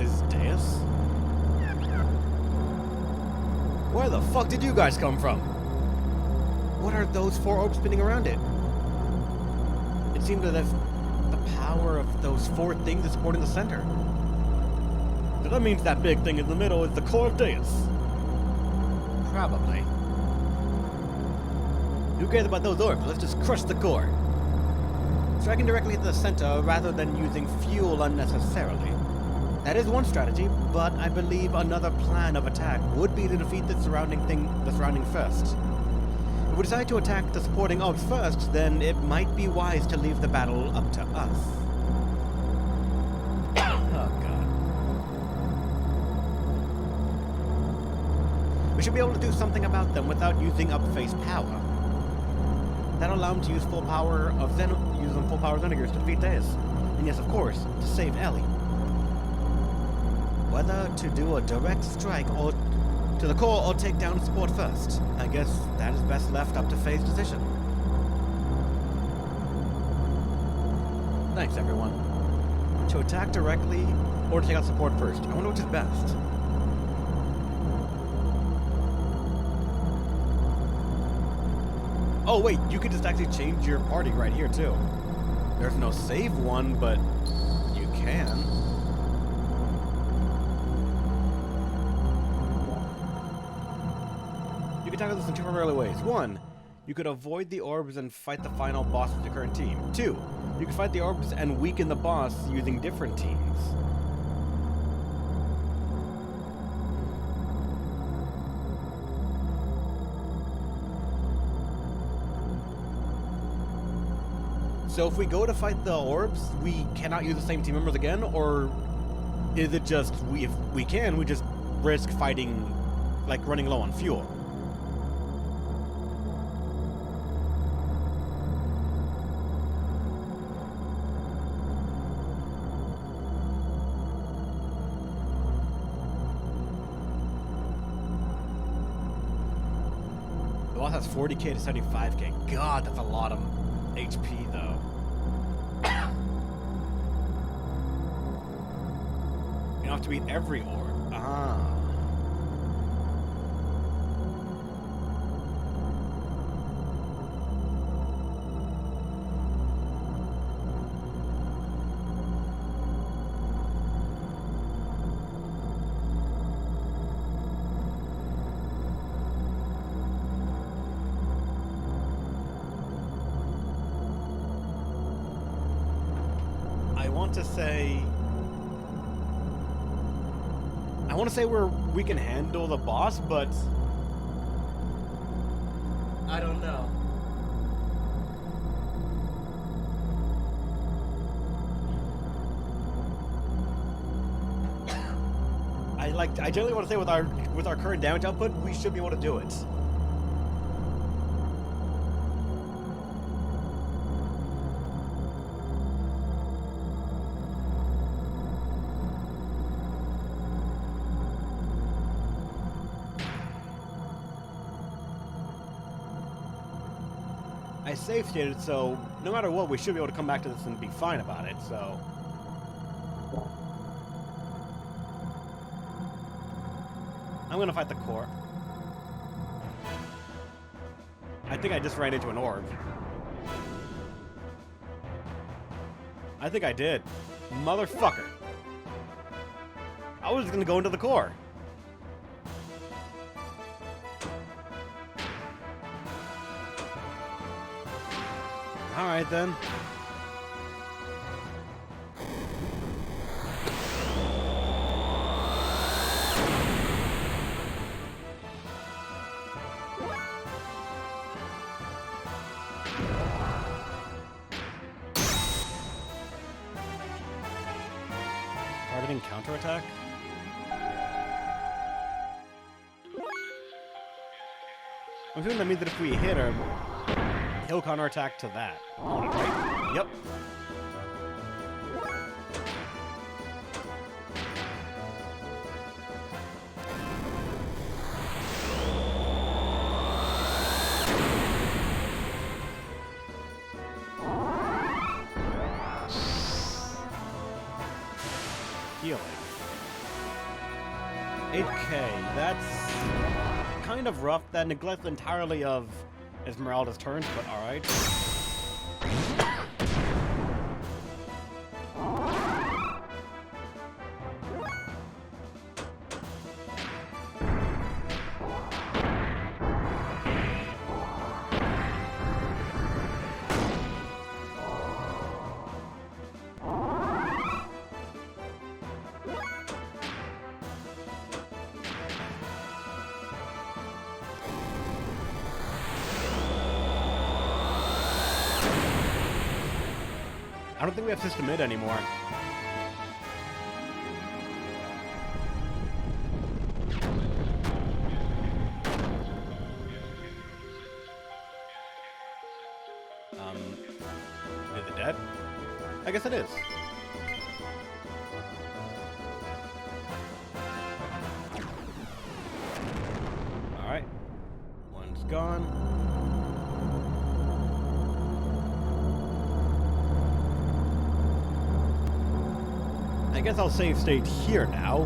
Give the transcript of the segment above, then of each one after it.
his dais? Where the fuck did you guys come from? What are those 4 orbs spinning around it? It seemed as if the power of those 4 things is supporting the center. So that means that big thing in the middle is the core of Deus. Probably. Who cares about those orbs? Let's just crush the core. Striking directly at the center rather than using fuel unnecessarily. That is one strategy, but I believe another plan of attack would be to defeat the surrounding first. If we decide to attack the supporting orbs first, then it might be wise to leave the battle up to us. Oh god. We should be able to do something about them without using up face power. That'll allow him to use full power of Xenogears to defeat Deus. And yes, of course, to save Ellie. Whether to do a direct strike or to the core or take down support first. I guess that is best left up to Faye's decision. Thanks, everyone. To attack directly or to take out support first. I wonder which is best. Oh wait, you could just actually change your party right here too. There's no save one, but you can. You can tackle this in 2 primarily ways. 1, you could avoid the orbs and fight the final boss with the current team. 2, you could fight the orbs and weaken the boss using different teams. So if we go to fight the orbs, we cannot use the same team members again, or is it just if we can, we just risk fighting, like running low on fuel? The boss has 40k to 75k. God, that's a lot of HP though. You don't have to beat every orb. Ah. I want to say we can handle the boss, but I don't know. I generally want to say with our current damage output, we should be able to do it. I safe stated, so no matter what, we should be able to come back to this and be fine about it, so. I'm gonna fight the core. I think I just ran into an orb. I think I did. Motherfucker. I was gonna go into the core. Alright then. Targeting counterattack? I'm assuming that means that if we hit him, he'll counterattack to that. Right? Yep. Healing. 8K. That's kind of rough. That neglects entirely of Esmeralda's turns, but alright. I don't think we have system mid anymore. Is it dead? I guess it is. Alright. One's gone. I guess I'll save state here now.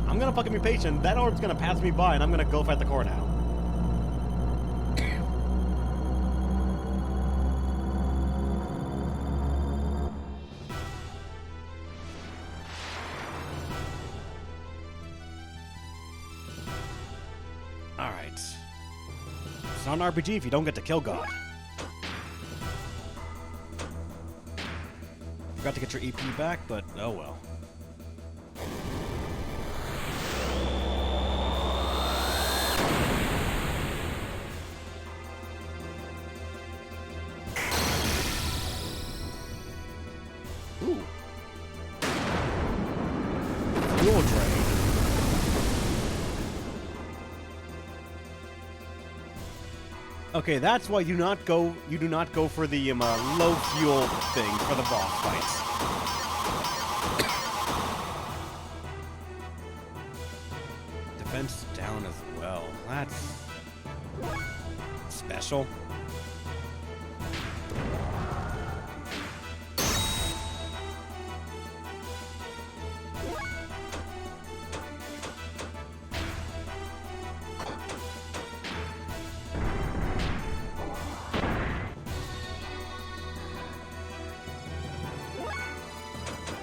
I'm gonna fucking be patient. That orb's gonna pass me by, and I'm gonna go fight the core now. Alright. It's not an RPG if you don't get to kill God. Forgot to get your EP back, but oh well. Ooh. Fuel drain. Okay, that's why you do not go for the low fuel thing for the boss fights. Defense down as well. That's special.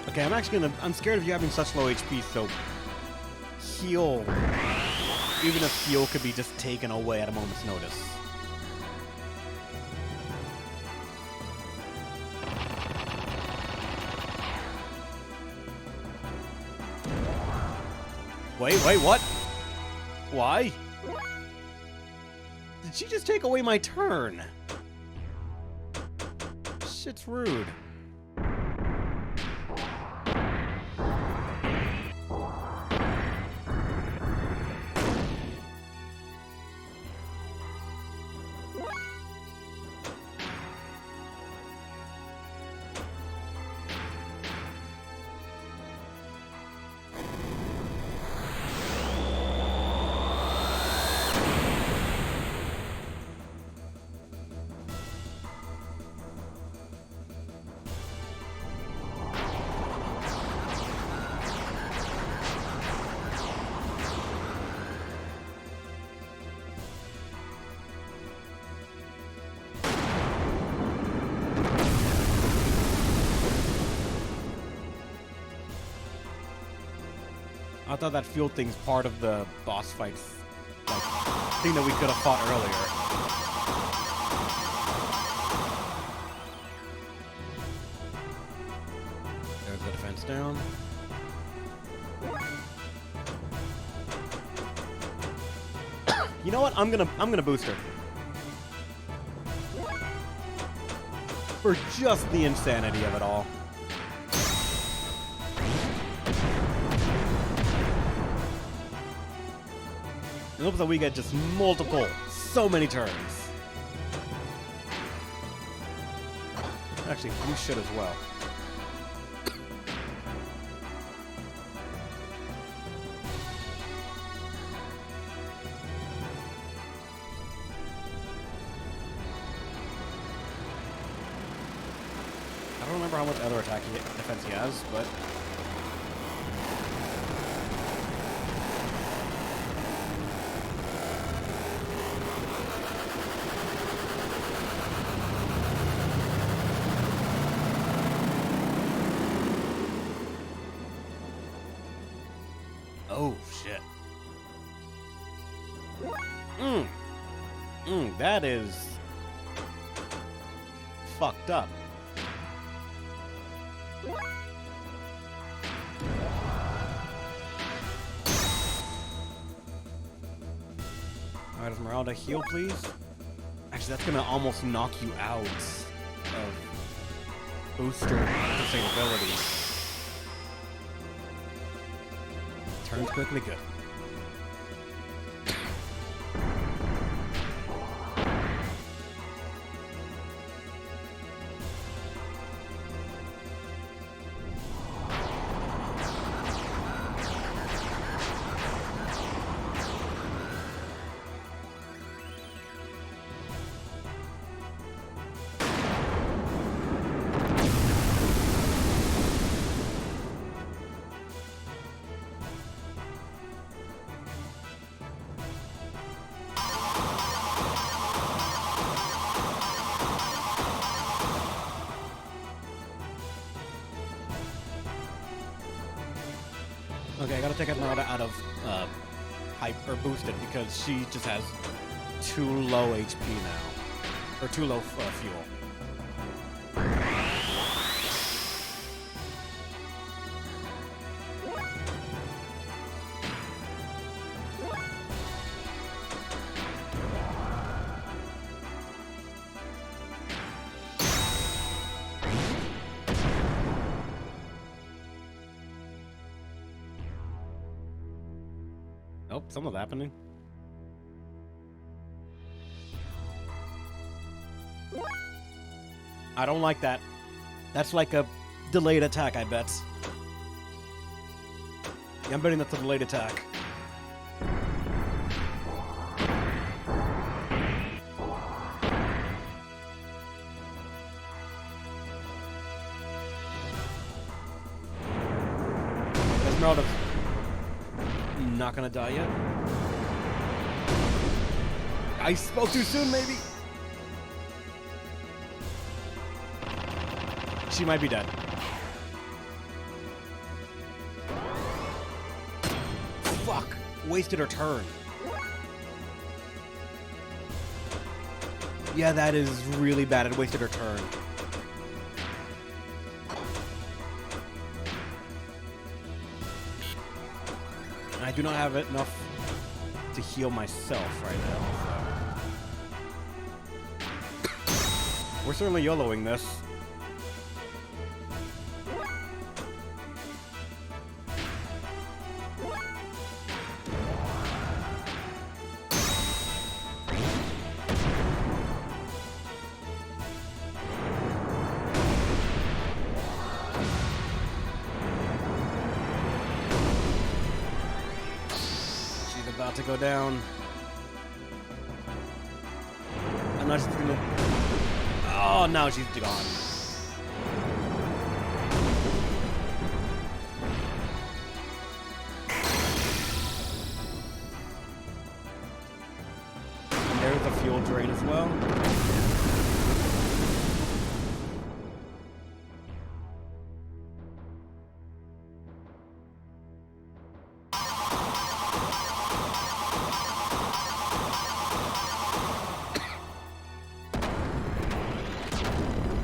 Okay, I'm scared of you having such low HP, so heal. Even if heal could be just taken away at a moment's notice. Wait, what? Why? Did she just take away my turn? Shit's rude. I thought that fuel thing's part of the boss fights, like, thing that we could have fought earlier. There's the defense down. You know what? I'm gonna boost her. For just the insanity of it all. It hopes that we get just so many turns. Actually, we should as well. I remember how much other defense he has, but... Oh, shit. That is... fucked up. Alright, Esmeralda, heal, please. Actually, that's gonna almost knock you out of booster sustainability. Turns quickly, good. Okay, I gotta take Esmeralda out of hype or boosted because she just has too low HP now, or too low fuel. Nope, something's happening. I don't like that. That's like a delayed attack, I bet. Yeah, I'm betting that's a delayed attack. Esmeralda's not gonna die yet. I spoke too soon, maybe. She might be dead. Fuck! Wasted her turn. Yeah, that is really bad. It wasted her turn. I do not have enough to heal myself right now, so. We're certainly YOLOing this. About to go down. I'm not just gonna... Oh, now she's gone. And there's the fuel drain as well.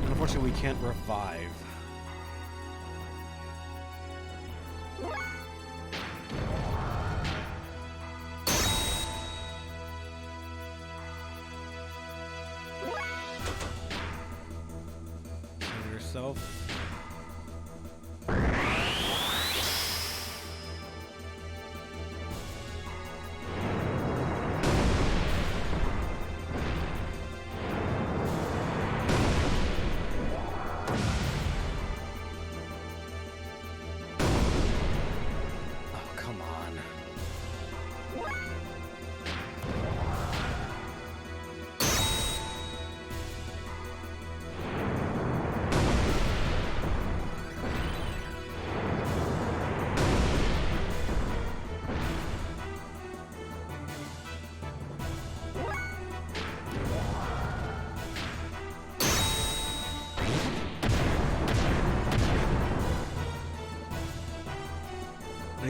Unfortunately, we can't revive. Kill yourself.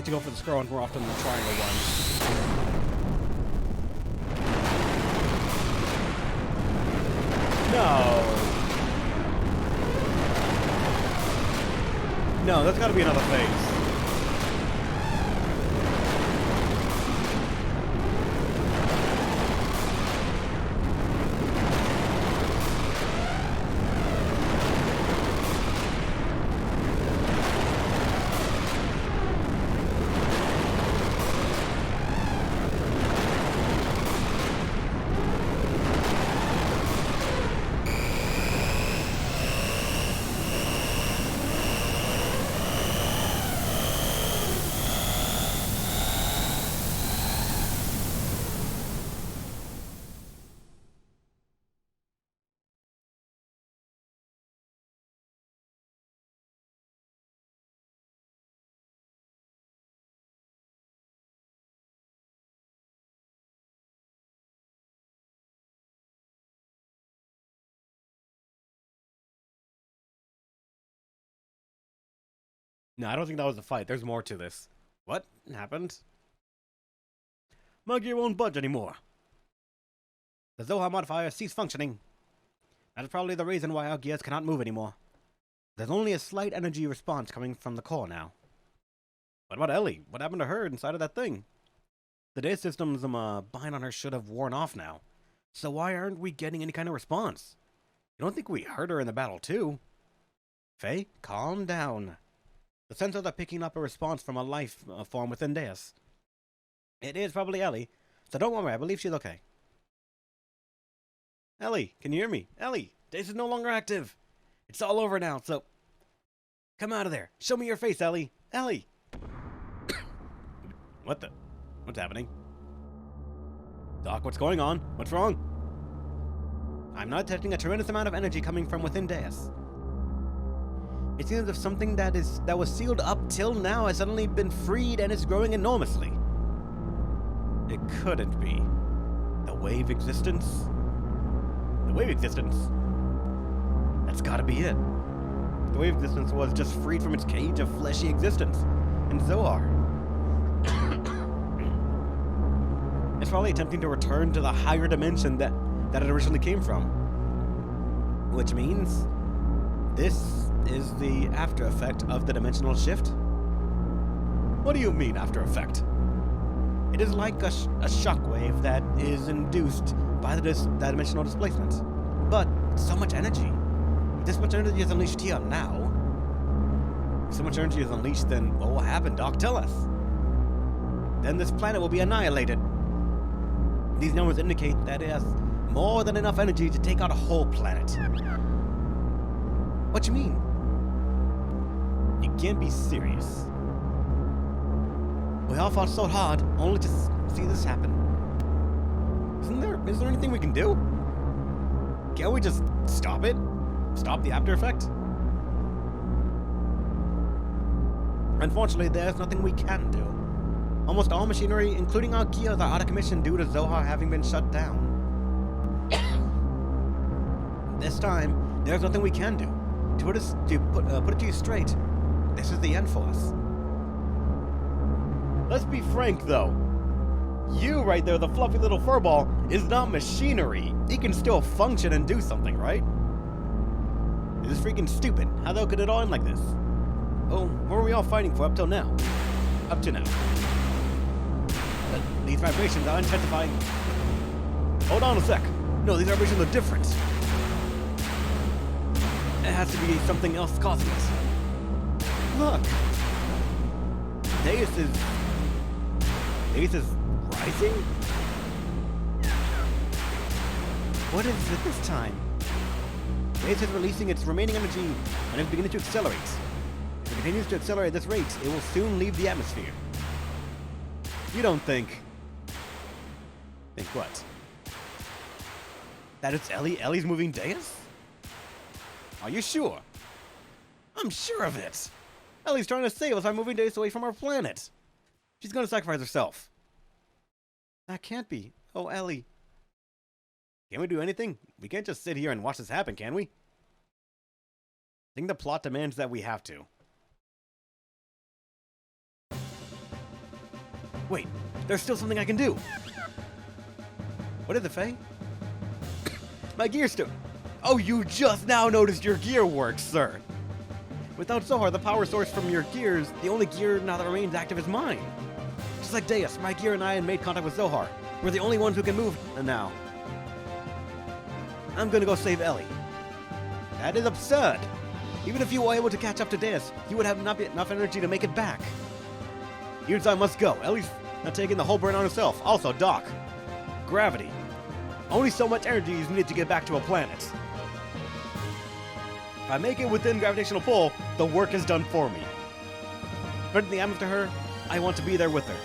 to go for the square ones more often than the triangle ones. No. No, that's gotta be another phase. No, I don't think that was a fight. There's more to this. What happened? My gear won't budge anymore. The Zoha modifier ceased functioning. That's probably the reason why our gears cannot move anymore. There's only a slight energy response coming from the core now. What about Ellie? What happened to her inside of that thing? The data system's bind on her should have worn off now. So why aren't we getting any kind of response? You don't think we hurt her in the battle too? Faye, calm down. The sensors are picking up a response from a life form within Deus. It is probably Ellie, so don't worry, I believe she's okay. Ellie, can you hear me? Ellie, Deus is no longer active. It's all over now, so... Come out of there. Show me your face, Ellie. Ellie! What the... What's happening? Doc, what's going on? What's wrong? I'm not detecting a tremendous amount of energy coming from within Deus. It seems as if something that was sealed up till now has suddenly been freed and is growing enormously. It couldn't be. The wave existence? The wave existence? That's gotta be it. The wave existence was just freed from its cage of fleshy existence. And Zohar. It's probably attempting to return to the higher dimension that it originally came from. Which means this is the after effect of the dimensional shift? What do you mean, after effect? It is like a shockwave that is induced by the dimensional displacement. But so much energy. If this much energy is unleashed here now, if so much energy is unleashed, then what will happen, Doc? Tell us. Then this planet will be annihilated. These numbers indicate that it has more than enough energy to take out a whole planet. What you mean? You can't be serious. We all fought so hard, only to see this happen. Is there anything we can do? Can't we just stop it? Stop the after effect? Unfortunately, there's nothing we can do. Almost all machinery, including our gears, are out of commission due to Zohar having been shut down. This time, there's nothing we can do. To put it to you straight, this is the end for us. Let's be frank, though. You right there, the fluffy little furball, is not machinery. He can still function and do something, right? This is freaking stupid. How the hell could it all end like this? Oh, what were we all fighting for up till now? Up to now. These vibrations are intensifying. Hold on a sec. No, these vibrations are different. It has to be something else causing it. Look. Deus is rising? What is it this time? Deus is releasing its remaining energy and is beginning to accelerate. If it continues to accelerate at this rate, it will soon leave the atmosphere. You don't think... Think what? That it's Ellie? Ellie's moving Deus? Are you sure? I'm sure of it. Ellie's trying to save us by moving Deus away from our planet. She's going to sacrifice herself. That can't be. Oh, Ellie. Can we do anything? We can't just sit here and watch this happen, can we? I think the plot demands that we have to. Wait, there's still something I can do. What is it, Faye? My gear still... Oh, you just now noticed your gear works, sir. Without Zohar, the power source from your gears, the only gear now that remains active is mine. Just like Deus, my gear and I had made contact with Zohar. We're the only ones who can move now. I'm gonna go save Ellie. That is absurd. Even if you were able to catch up to Deus, you would have not enough energy to make it back. Here's I must go. Ellie's not taking the whole burn on herself. Also, Doc. Gravity. Only so much energy is needed to get back to a planet. If I make it within gravitational pull, the work is done for me. If anything happens to her, I want to be there with her.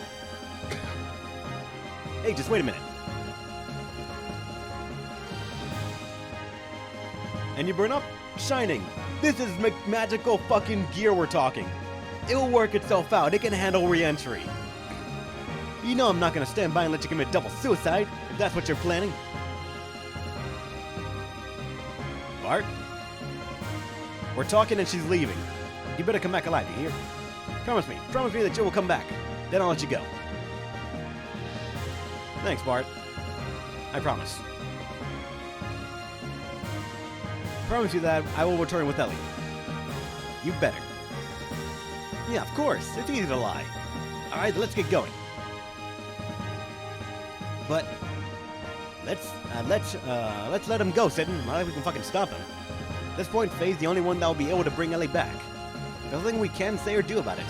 Hey, just wait a minute. And you burn up? Shining. This is magical fucking gear we're talking. It'll work itself out. It can handle re-entry. You know I'm not gonna stand by and let you commit double suicide, if that's what you're planning. Bart? We're talking and she's leaving. You better come back alive, you hear? Promise me that you will come back. Then I'll let you go. Thanks, Bart. I promise. Promise you that I will return with Ellie. You better. Yeah, of course. It's easy to lie. Alright, let's get going. But let's let him go, Sitten. Not like we can fucking stop him. At this point, Faye's the only one that will be able to bring Ellie back. There's nothing we can say or do about it.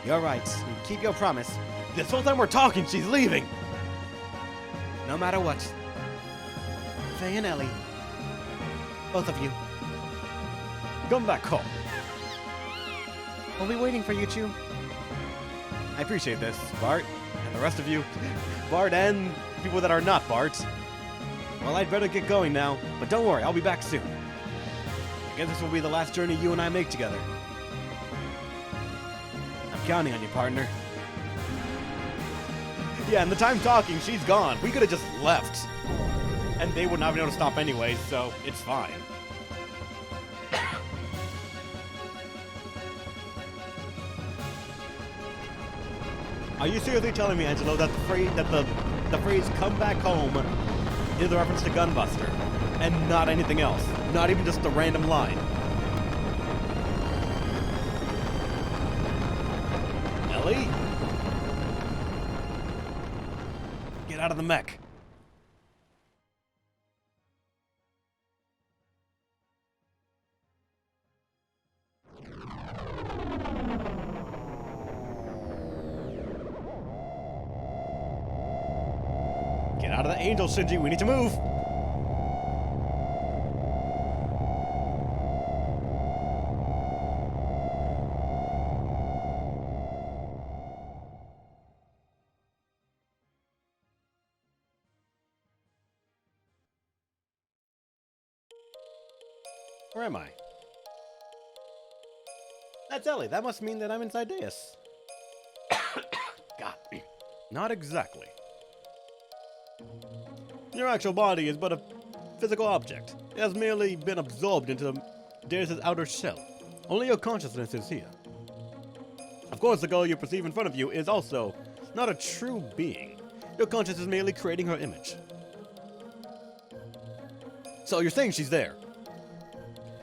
You're right. Keep your promise. This whole time we're talking, she's leaving! No matter what. Faye and Ellie. Both of you. Come back home. We'll be waiting for you two. I appreciate this, Bart, and the rest of you. Bart and people that are not Bart. Well, I'd better get going now, but don't worry, I'll be back soon. I guess this will be the last journey you and I make together. I'm counting on you, partner. Yeah, and the time talking, she's gone. We could have just left. And they would not be able to stop anyway, so it's fine. Are you seriously telling me, Angelo, that the phrase "come back home" is a reference to Gunbuster, and not anything else? Not even just a random line. Ellie? Get out of the mech. Get out of the Angel, Shinji. We need to move. Where am I? That's Ellie. That must mean that I'm inside Deus. God. Not exactly. Your actual body is but a physical object. It has merely been absorbed into Deus' outer shell. Only your consciousness is here. Of course, the girl you perceive in front of you is also not a true being. Your conscience is merely creating her image. So you're saying she's there?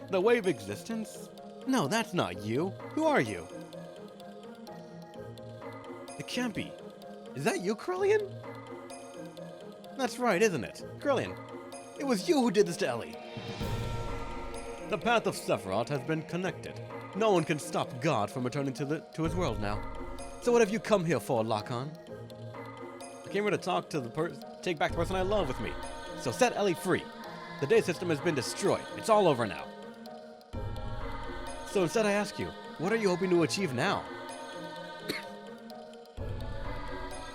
The wave existence? No, that's not you. Who are you? It can't be. Is that you, Krillian? That's right, isn't it? Krillian, it was you who did this to Ellie. The path of Sephiroth has been connected. No one can stop God from returning to his world now. So what have you come here for, Lacan? I came here to talk to take back the person I love with me. So set Ellie free. The day system has been destroyed. It's all over now. So instead I ask you, what are you hoping to achieve now?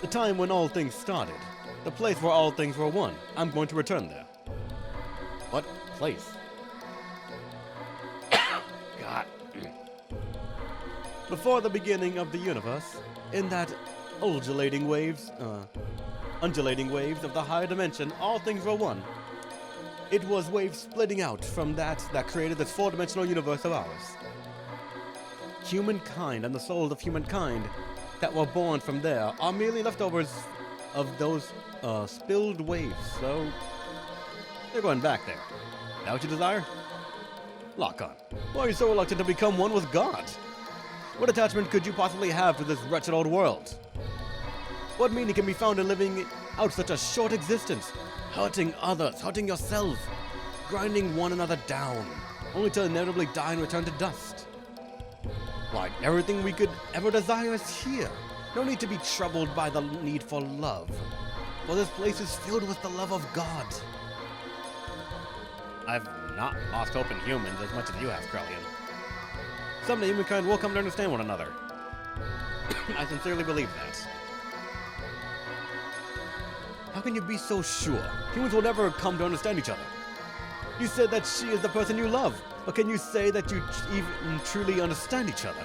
The time when all things started. The place where all things were one. I'm going to return there. What place? God. Before the beginning of the universe, in that undulating waves of the higher dimension, all things were one. It was waves splitting out from that created this four-dimensional universe of ours. Humankind and the souls of humankind that were born from there are merely leftovers of those spilled waves, so they're going back there. Is that what you desire? Lock on. Why are you so reluctant to become one with God? What attachment could you possibly have to this wretched old world? What meaning can be found in living out such a short existence, hurting others, hurting yourself, grinding one another down, only to inevitably die and return to dust? Why, everything we could ever desire is here. No need to be troubled by the need for love, for this place is filled with the love of God. I've not lost hope in humans as much as you have, Krellian. Someday humankind will come to understand one another. I sincerely believe that. How can you be so sure? Humans will never come to understand each other. You said that she is the person you love, but can you say that you even truly understand each other?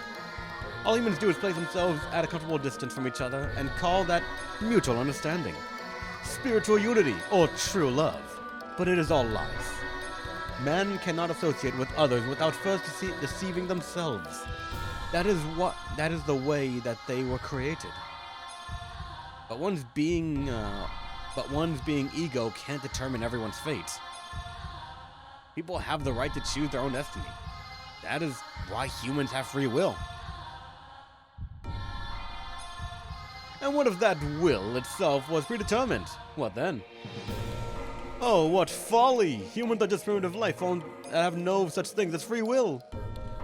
All humans do is place themselves at a comfortable distance from each other and call that mutual understanding, spiritual unity, or true love. But it is all lies. Man cannot associate with others without first deceiving themselves. That is the way that they were created. But one's being ego can't determine everyone's fate. People have the right to choose their own destiny. That is why humans have free will. And what if that will itself was predetermined? What then? Oh, what folly! Humans are just primitive life forms that have no such things as free will.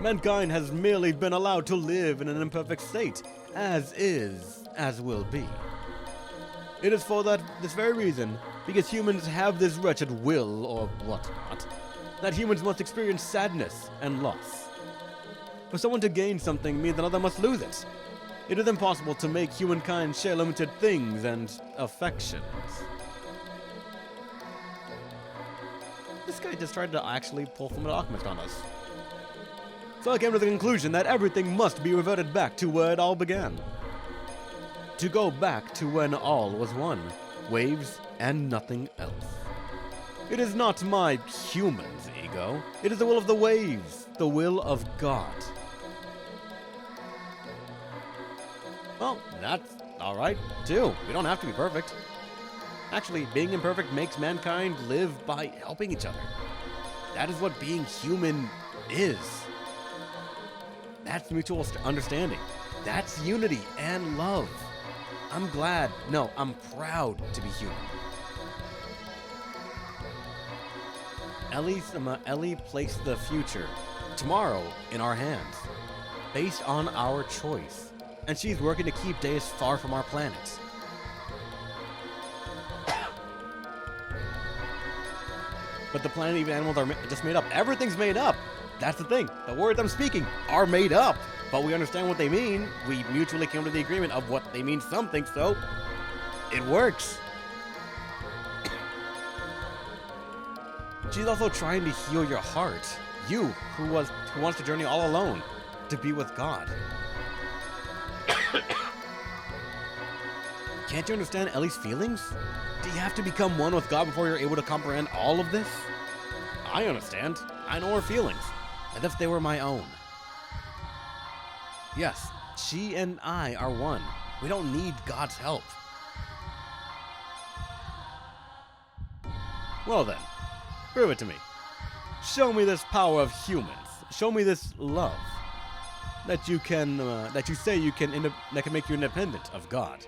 Mankind has merely been allowed to live in an imperfect state, as is, as will be. It is for this very reason, because humans have this wretched will, or whatnot, that humans must experience sadness and loss. For someone to gain something means another must lose it. It is impossible to make humankind share limited things and affections. This guy just tried to actually pull from an alchemist on us. So I came to the conclusion that everything must be reverted back to where it all began. To go back to when all was one, waves and nothing else. It is not my human's ego, it is the will of the waves, the will of God. Well, that's alright, too. We don't have to be perfect. Actually, being imperfect makes mankind live by helping each other. That is what being human is. That's mutual understanding. That's unity and love. I'm proud to be human. Ellie placed the future, tomorrow, in our hands, based on our choice. And she's working to keep days far from our planet. But the planet, even animals, are just made up. Everything's made up. That's the thing. The words I'm speaking are made up. But we understand what they mean. We mutually came to the agreement of what they mean something, so it works. She's also trying to heal your heart. You, who wants to journey all alone, to be with God. Can't you understand Ellie's feelings? Do you have to become one with God before you're able to comprehend all of this? I understand. I know her feelings, as if they were my own. Yes, she and I are one. We don't need God's help. Well then, prove it to me. Show me this power of humans. Show me this love that you say you can, that can make you independent of God.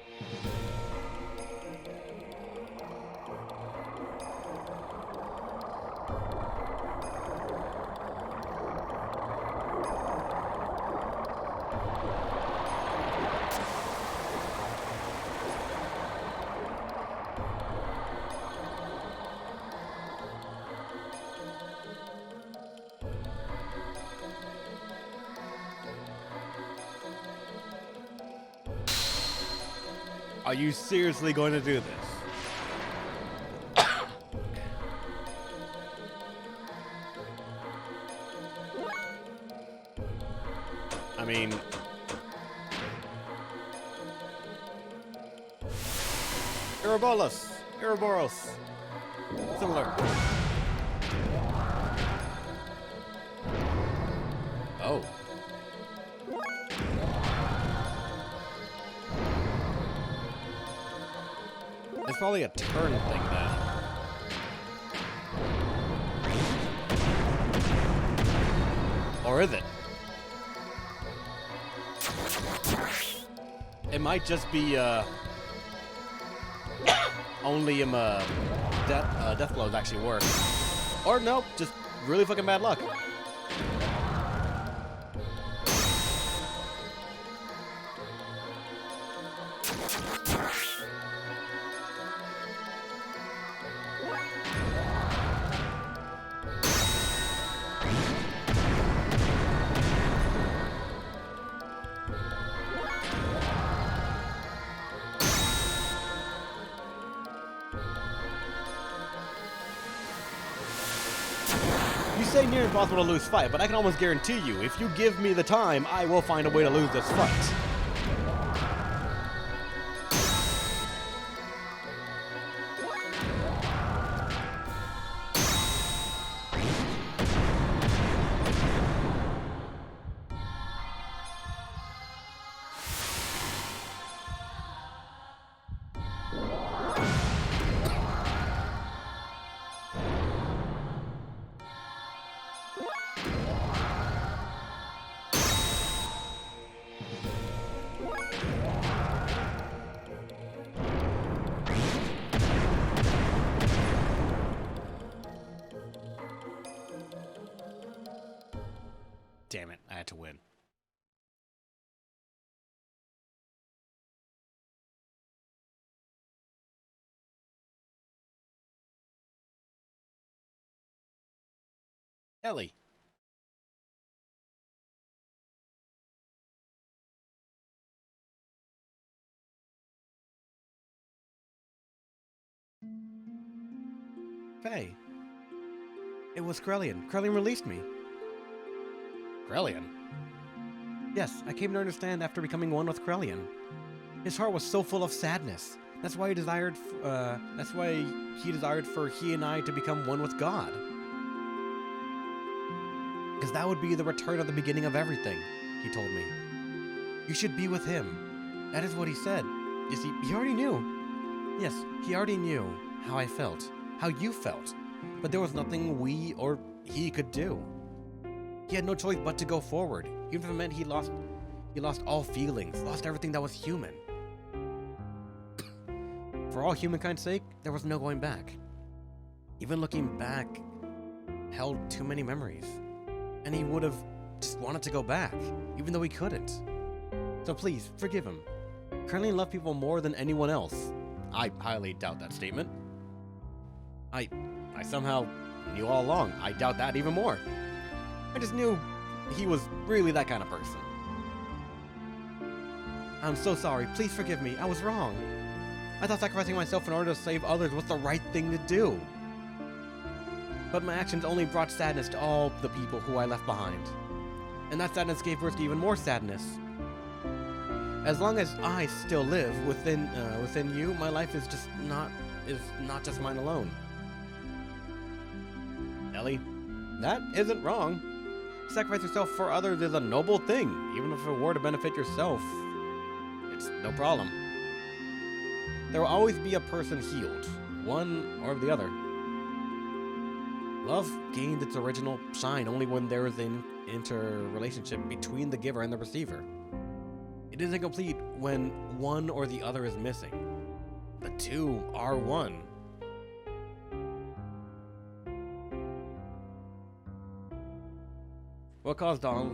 Are you seriously going to do this? I mean... Ouroboros. Similar. Oh. probably a turn thing then. Or is it? It might just be, only death blows actually work. Or nope, just really fucking bad luck. You say near impossible to lose fight, but I can almost guarantee you, if you give me the time, I will find a way to lose this fight. Damn it, I had to win. Ellie. Faye. It was Krellian. Krellian released me. Krellian? Yes, I came to understand after becoming one with Krellian. His heart was so full of sadness. That's why he desired for he and I to become one with God. Because that would be the return of the beginning of everything, he told me. You should be with him. That is what he said. You see, he already knew. Yes, he already knew how I felt, how you felt. But there was nothing we or he could do. He had no choice but to go forward, even if it meant he lost all feelings, lost everything that was human. For all humankind's sake, there was no going back. Even looking back held too many memories. And he would have just wanted to go back, even though he couldn't. So please, forgive him. Krellian loved people more than anyone else. I highly doubt that statement. I somehow knew all along. I doubt that even more. I just knew he was really that kind of person. I'm so sorry. Please forgive me. I was wrong. I thought sacrificing myself in order to save others was the right thing to do. But my actions only brought sadness to all the people who I left behind. And that sadness gave birth to even more sadness. As long as I still live within you, my life is not just mine alone. Ellie, that isn't wrong. Sacrifice yourself for others is a noble thing, even if it were to benefit yourself. It's no problem. There will always be a person healed, one or the other. Love gained its original shine only when there is an interrelationship between the giver and the receiver. It is incomplete when one or the other is missing. The two are one. What caused all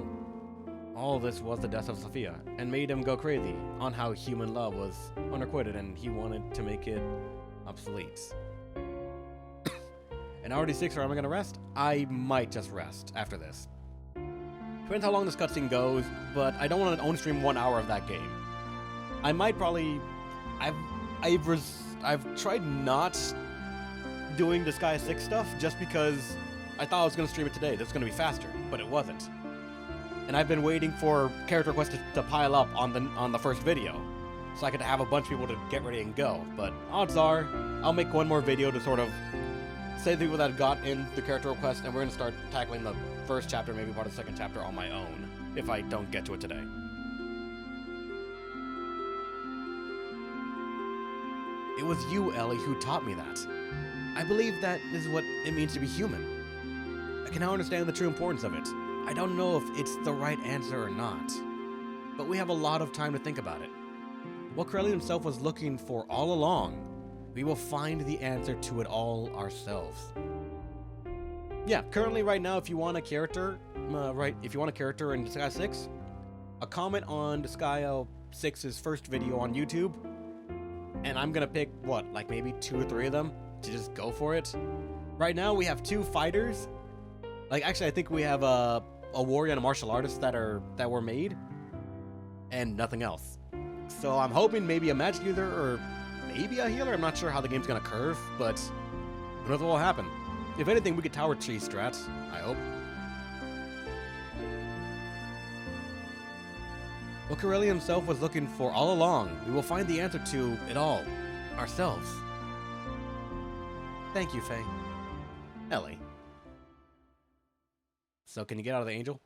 this was the death of Sophia, and made him go crazy on how human love was unrequited, and he wanted to make it obsolete. An hour 6, or am I gonna rest? I might just rest after this. Depends how long this cutscene goes, but I don't want to only stream 1 hour of that game. I might probably... I've tried not doing the Sky 6 stuff just because I thought I was going to stream it today. This is going to be faster, but it wasn't. And I've been waiting for character requests to pile up on the first video, so I could have a bunch of people to get ready and go. But odds are, I'll make one more video to sort of say the people that got in the character request, and we're going to start tackling the first chapter, maybe part of the second chapter on my own, if I don't get to it today. It was you, Ellie, who taught me that. I believe that is what it means to be human. I can now understand the true importance of it. I don't know if it's the right answer or not, but we have a lot of time to think about it. What Corellian himself was looking for all along, we will find the answer to it all ourselves. Yeah, currently right now, if you want a character, in Disgaea 6, a comment on Disgaea 6's first video on YouTube, and I'm gonna pick, what, like maybe 2 or 3 of them to just go for it. Right now, we have 2 fighters. Like, actually, I think we have a warrior and a martial artist that were made, and nothing else. So I'm hoping maybe a magic user or maybe a healer. I'm not sure how the game's gonna curve, but who knows what will happen. If anything, we could tower tree strats, I hope. What Corellian himself was looking for all along, we will find the answer to it all ourselves. Thank you, Faye. Ellie. So can you get out of the angel?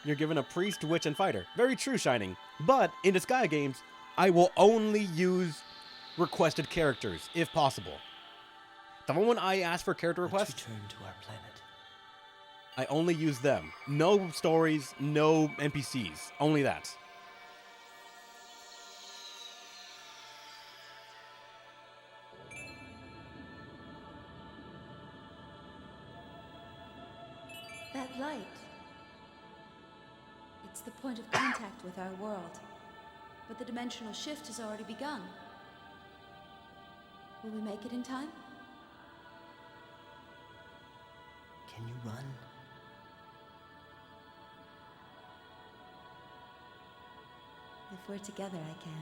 You're given a priest, witch, and fighter. Very true, Shining. But in Disgaea games, I will only use requested characters, if possible. The moment I ask for character requests, let's return to our planet. I only use them. No stories, no NPCs. Only that. That light. It's the point of contact with our world. But the dimensional shift has already begun. Will we make it in time? Can you run? If we're together, I can.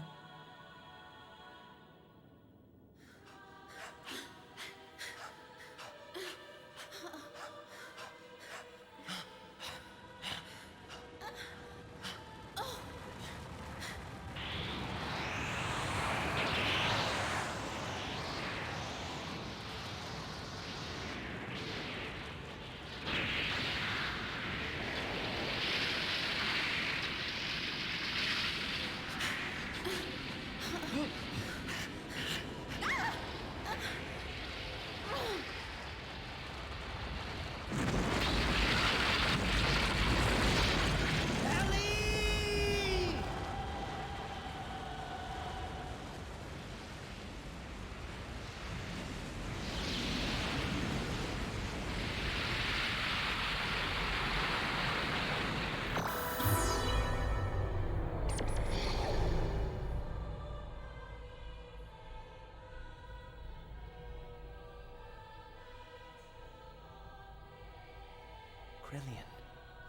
Corellian,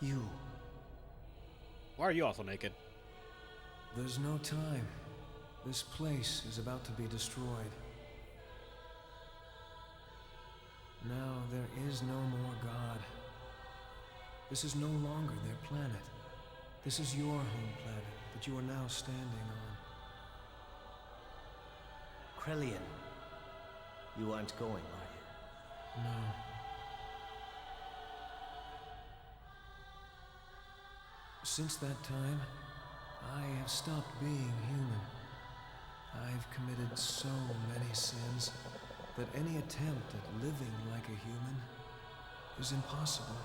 you. Why are you also naked? There's no time. This place is about to be destroyed. Now there is no more God. This is no longer their planet. This is your home planet that you are now standing on. Corellian, you aren't going, are you? No. Since that time, I have stopped being human. I've committed so many sins that any attempt at living like a human is impossible.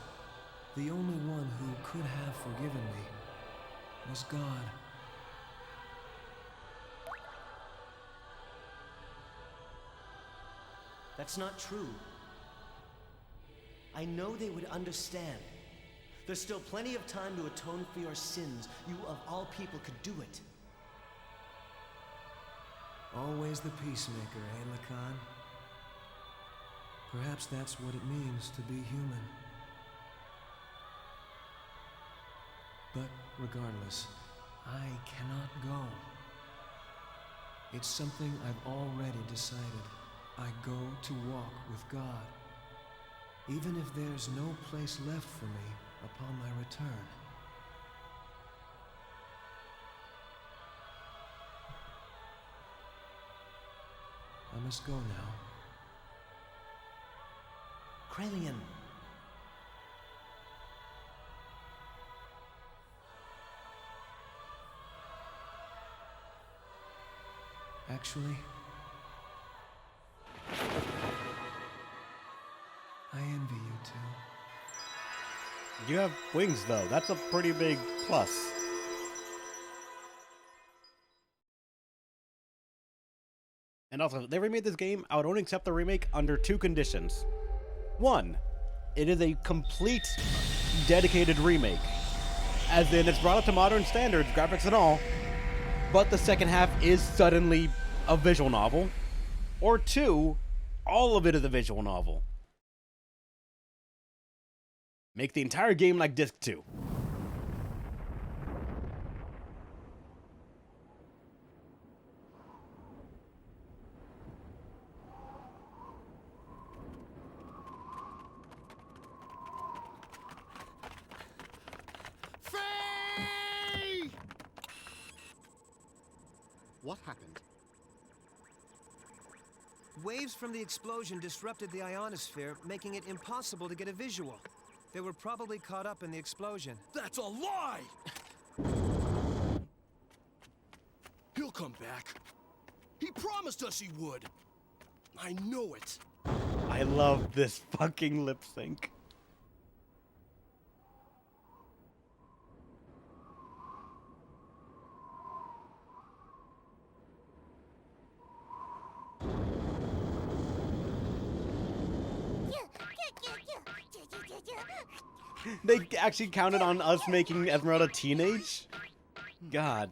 The only one who could have forgiven me was God. That's not true. I know they would understand. There's still plenty of time to atone for your sins. You, of all people, could do it. Always the peacemaker, eh, Lacan? Perhaps that's what it means to be human. But regardless, I cannot go. It's something I've already decided. I go to walk with God, even if there's no place left for me upon my return. I must go now. Corellian, actually. I envy you two. You have wings, though. That's a pretty big plus. And also, if they remade this game, I would only accept the remake under two conditions. One, it is a complete, dedicated remake. As in, it's brought up to modern standards, graphics and all, but the second half is suddenly a visual novel. Or two, all of it is a visual novel. Make the entire game like Disc 2. Faye! What happened? Waves from the explosion disrupted the ionosphere, making it impossible to get a visual. They were probably caught up in the explosion. That's a lie! He'll come back. He promised us he would. I know it. I love this fucking lip sync. They actually counted on us making Esmeralda teenage? God.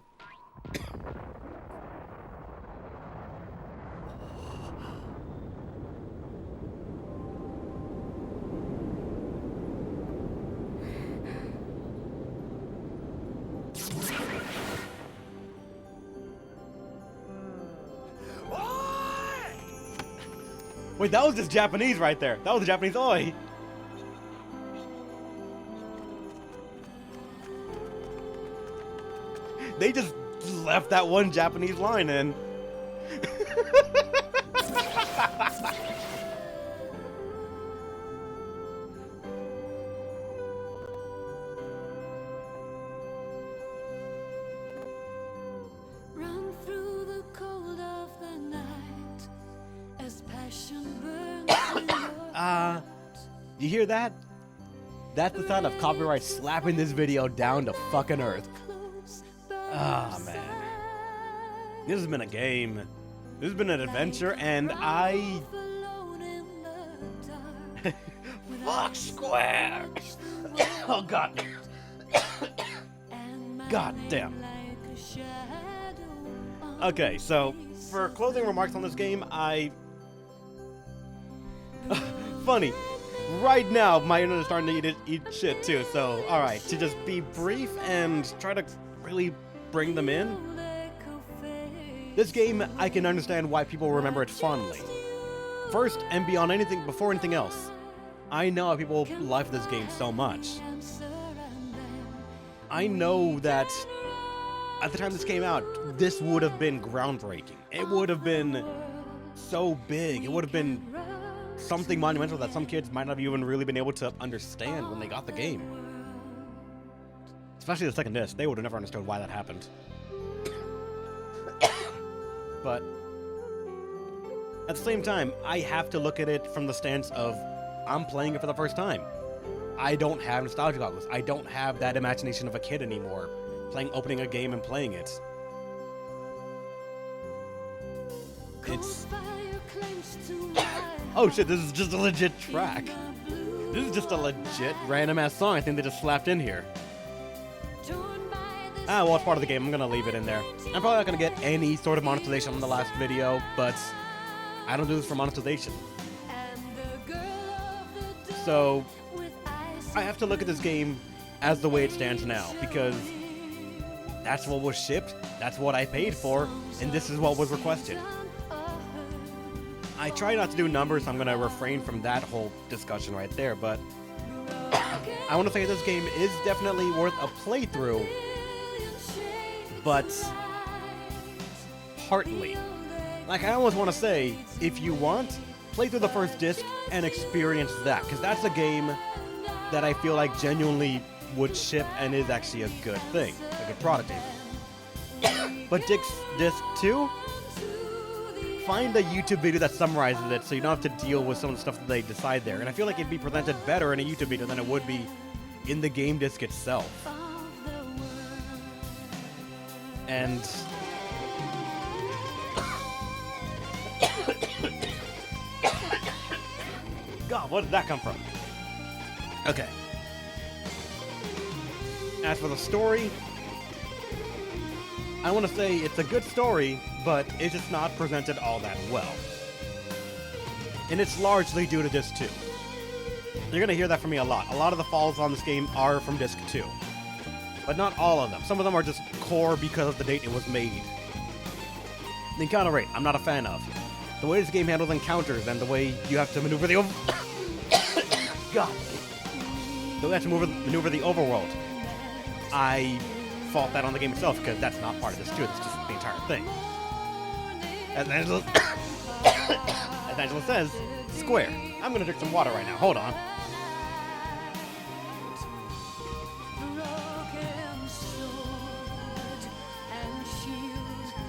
Wait, that was just Japanese right there. That was a Japanese oi. They just left that one Japanese line in. Run through the cold of the night as passion burns in your You hear that? That's the sound of copyright slapping this video down to fucking earth. Ah, man. This has been a game. This has been an adventure, and I... Fuck Square! Oh, God. God damn. Okay, so, for closing remarks on this game, funny. Right now, my internet is starting to eat shit, too, so, alright. To just be brief and try to really bring them in. This game, I can understand why people remember it fondly. First, and beyond anything, before anything else, I know how people love this game so much. I know that at the time this came out, this would have been groundbreaking. It would have been so big. It would have been something monumental that some kids might not have even really been able to understand when they got the game. Especially the second disc, they would have never understood why that happened. But at the same time, I have to look at it from the stance of I'm playing it for the first time. I don't have nostalgia goggles. I don't have that imagination of a kid anymore, opening a game and playing it. It's... Oh shit, this is just a legit track. This is just a legit random ass song I think they just slapped in here. Ah, well, it's part of the game. I'm gonna leave it in there. I'm probably not gonna get any sort of monetization on the last video, but I don't do this for monetization. So, I have to look at this game as the way it stands now, because that's what was shipped, that's what I paid for, and this is what was requested. I try not to do numbers, so I'm gonna refrain from that whole discussion right there, but I want to say this game is definitely worth a playthrough, but partly. Like, I almost want to say, if you want, play through the first disc and experience that, because that's a game that I feel like genuinely would ship and is actually a good thing, a good product even. But disc 2, find a YouTube video that summarizes it so you don't have to deal with some of the stuff that they decide there. And I feel like it'd be presented better in a YouTube video than it would be in the game disc itself. And God, where did that come from? Okay. As for the story, I want to say it's a good story, but it's just not presented all that well. And it's largely due to Disc 2. You're going to hear that from me a lot. A lot of the faults on this game are from Disc 2. But not all of them. Some of them are just core because of the date it was made. The encounter rate, I'm not a fan of. The way this game handles encounters and the way you have to maneuver the God. The way you have to maneuver the overworld. I fault that on the game itself because that's not part of this too. It's just the entire thing. As Angela says, square. I'm gonna drink some water right now. Hold on.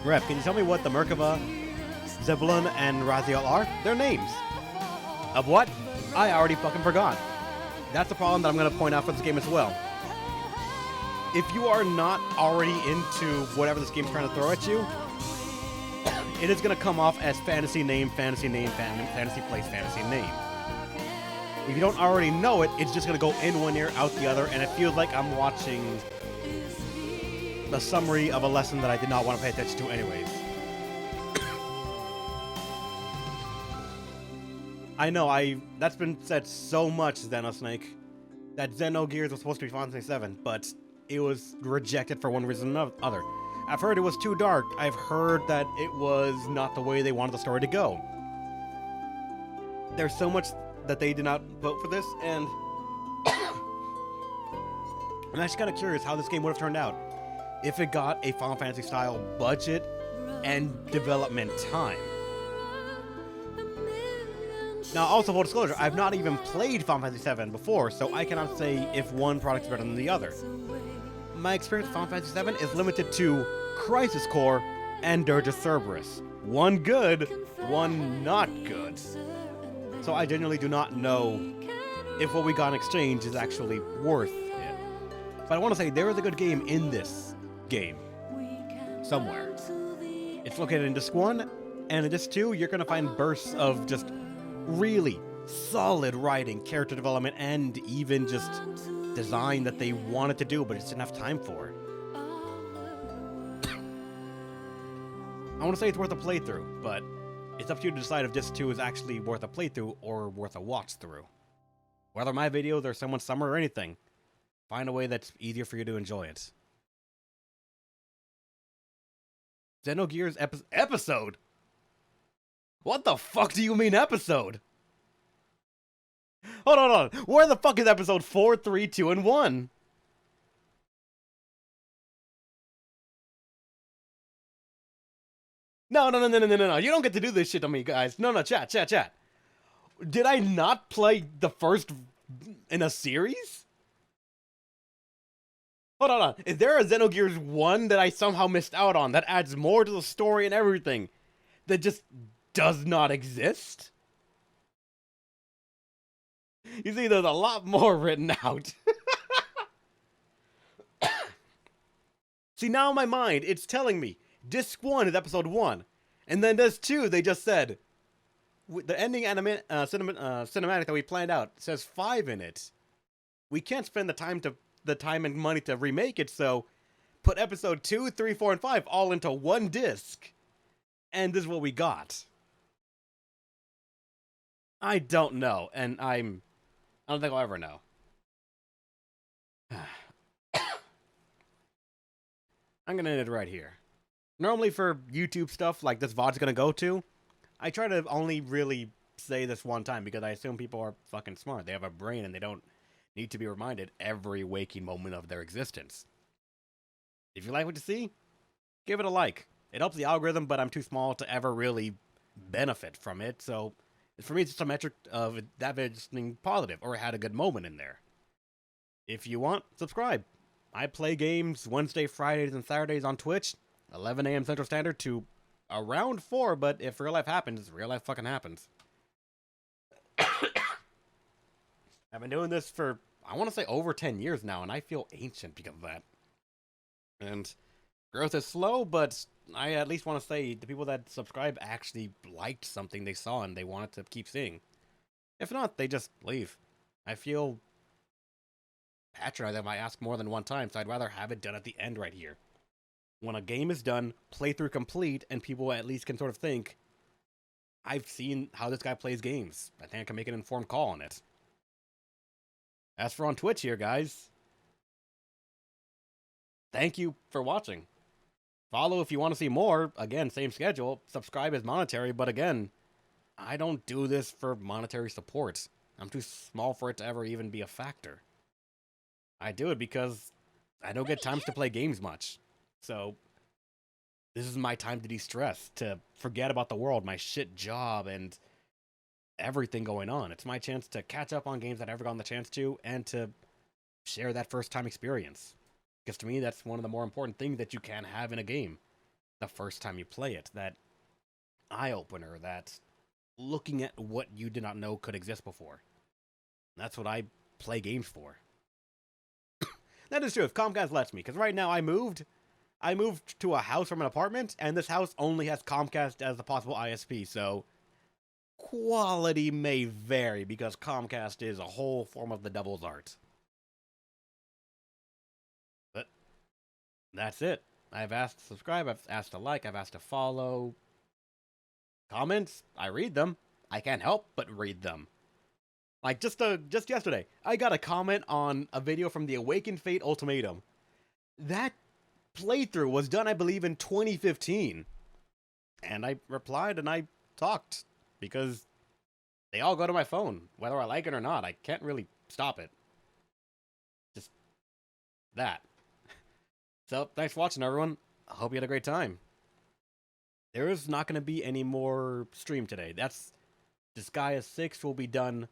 Rep, can you tell me what the Merkava, Zebulon, and Raziel are? Their names. Of what? I already fucking forgot. That's the problem that I'm gonna point out for this game as well. If you are not already into whatever this game's trying to throw at you, it is going to come off as fantasy name, fantasy place, fantasy name. If you don't already know it, it's just going to go in one ear, out the other, and it feels like I'm watching the summary of a lesson that I did not want to pay attention to anyways. I know, that's been said so much, Xenosnake, that Xenogears was supposed to be Final Fantasy 7, but it was rejected for one reason or another. I've heard it was too dark. I've heard that it was not the way they wanted the story to go. There's so much that they did not vote for this, and I'm actually kind of curious how this game would have turned out if it got a Final Fantasy style budget and development time. Now, also full disclosure, I've not even played Final Fantasy 7 before, so I cannot say if one product is better than the other. My experience with Final Fantasy 7 is limited to Crisis Core and Dirge of Cerberus. One good, one not good. So I genuinely do not know if what we got in exchange is actually worth it. But I want to say there is a good game in this game. Somewhere. It's located in Disc 1, and in Disc 2, you're going to find bursts of just really solid writing, character development, and even just design that they wanted to do, but just didn't have time for. I want to say it's worth a playthrough, but it's up to you to decide if Disc 2 is actually worth a playthrough or worth a watch through. Whether my videos or someone's summer or anything, find a way that's easier for you to enjoy it. Xenogears episode? What the fuck do you mean episode? Hold on. Where the fuck is episode 4, 3, 2, and 1? No. You don't get to do this shit to me, guys. No, chat. Did I not play the first in a series? Hold on. Is there a Xenogears 1 that I somehow missed out on that adds more to the story and everything that just does not exist? You see, there's a lot more written out. See, now in my mind, it's telling me Disc 1 is Episode 1. And then Disc 2, they just said, the ending cinematic that we planned out says 5 in it. We can't spend the time and money to remake it, so put Episode 2, 3, 4, and 5 all into one disc. And this is what we got. I don't know, and I don't think I'll ever know. I'm gonna end it right here. Normally for YouTube stuff like this VOD's gonna go to, I try to only really say this one time because I assume people are fucking smart. They have a brain and they don't need to be reminded every waking moment of their existence. If you like what you see, give it a like. It helps the algorithm, but I'm too small to ever really benefit from it, so for me it's just a metric of that video being positive or had a good moment in there. If you want, subscribe. I play games Wednesday, Fridays, and Saturdays on Twitch, 11 a.m. Central Standard to around 4, but if real life happens, real life fucking happens. I've been doing this for, I want to say, over 10 years now, and I feel ancient because of that. And growth is slow, but I at least want to say the people that subscribe actually liked something they saw and they wanted to keep seeing. If not, they just leave. I feel patronized if I ask more than one time, so I'd rather have it done at the end right here. When a game is done, playthrough complete, and people at least can sort of think, I've seen how this guy plays games. I think I can make an informed call on it. As for on Twitch here, guys, thank you for watching. Follow if you want to see more. Again, same schedule. Subscribe is monetary, but again, I don't do this for monetary support. I'm too small for it to ever even be a factor. I do it because I don't get times to play games much. So, this is my time to de-stress, to forget about the world, my shit job, and everything going on. It's my chance to catch up on games that I never gotten the chance to, and to share that first-time experience. Because to me, that's one of the more important things that you can have in a game. The first time you play it. That eye-opener, that looking at what you did not know could exist before. That's what I play games for. That is true, if Comcast lets me, because right now I moved to a house from an apartment, and this house only has Comcast as the possible ISP, so quality may vary, because Comcast is a whole form of the devil's art. But that's it. I've asked to subscribe, I've asked to like, I've asked to follow. Comments, I read them. I can't help but read them. Like, just yesterday, I got a comment on a video from the Awakened Fate Ultimatum. That playthrough was done, I believe, in 2015. And I replied and I talked, because they all go to my phone, whether I like it or not. I can't really stop it. Just that. So, thanks for watching, everyone. I hope you had a great time. There is not going to be any more stream today. Disgaea 6 will be done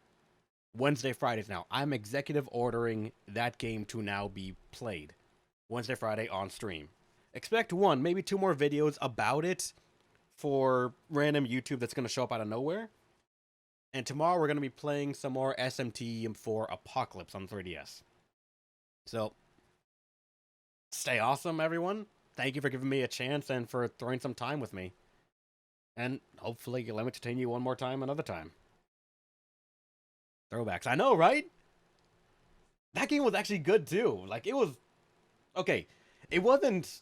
Wednesday, Fridays now. I'm executive ordering that game to now be played. Wednesday, Friday on stream. Expect 1, maybe 2 more videos about it for random YouTube that's going to show up out of nowhere. And tomorrow we're going to be playing some more SMT4 Apocalypse on 3DS. So, stay awesome, everyone. Thank you for giving me a chance and for throwing some time with me. And hopefully you'll let me continue one more time another time. Throwbacks. I know, right? That game was actually good, too. Like, it was... Okay, it wasn't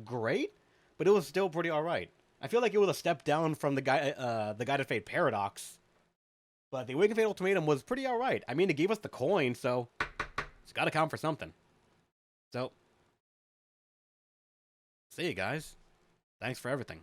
great, but it was still pretty alright. I feel like it was a step down from the Guided Fate Paradox. But the Awakened Fate Ultimatum was pretty alright. I mean, it gave us the coin, so... It's gotta count for something. So... See you guys. Thanks for everything.